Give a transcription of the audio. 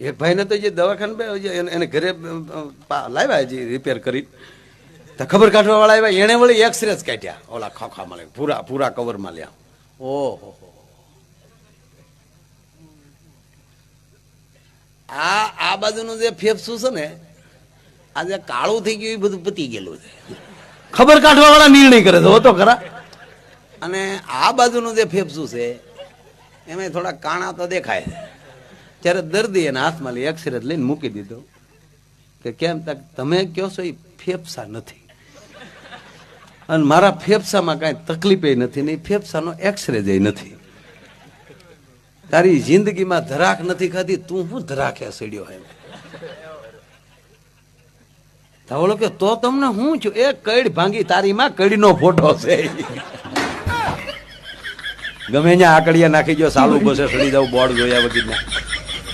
એક ભાઈને તો જે દવાખાને એને ઘરે લાવ્યા જે રિપેર કરી તો ખબર કાઢવા વાળા આવ્યા, એને વળી એક્સરે જ કાઢ્યા, ઓલા ખોખા મળે પૂરા કવરમાં લ્યા. ઓહો, આ બાજુનું જે ફેફસું છે ને આજે કાળું થઈ ગયું એ બધું પતી ગયેલું છે. ખબર કાઢવા વાળા નિર્ણય કરે છે તો ખરા. અને આ બાજુનું જે ફેફસું છે એમાં થોડા કાણા તો દેખાય છે. ત્યારે દર્દી એના હાથમાં લઈ એક્સરે લઈને મૂકી દીધો કે કેમ તક તમે કહો છો એ ફેફસા નથી અને મારા ફેફસામાં કાંઈ તકલીફ નથી ને ફેફસાનો એક્સરે જ નથી. તારી જિંદગીમાં ધરાક નથી ખાધી, તું શું ધરાકે સડ્યો એમ. ધવળો કે તો તમને હું છું એ કઈડ ભાંગી તારી માં કઈડનો ફોટો છે. ગમે ત્યાં આકડિયા નાખી ગયો સાલું બસે સડી જાવ બોર્ડ જોયા વગર.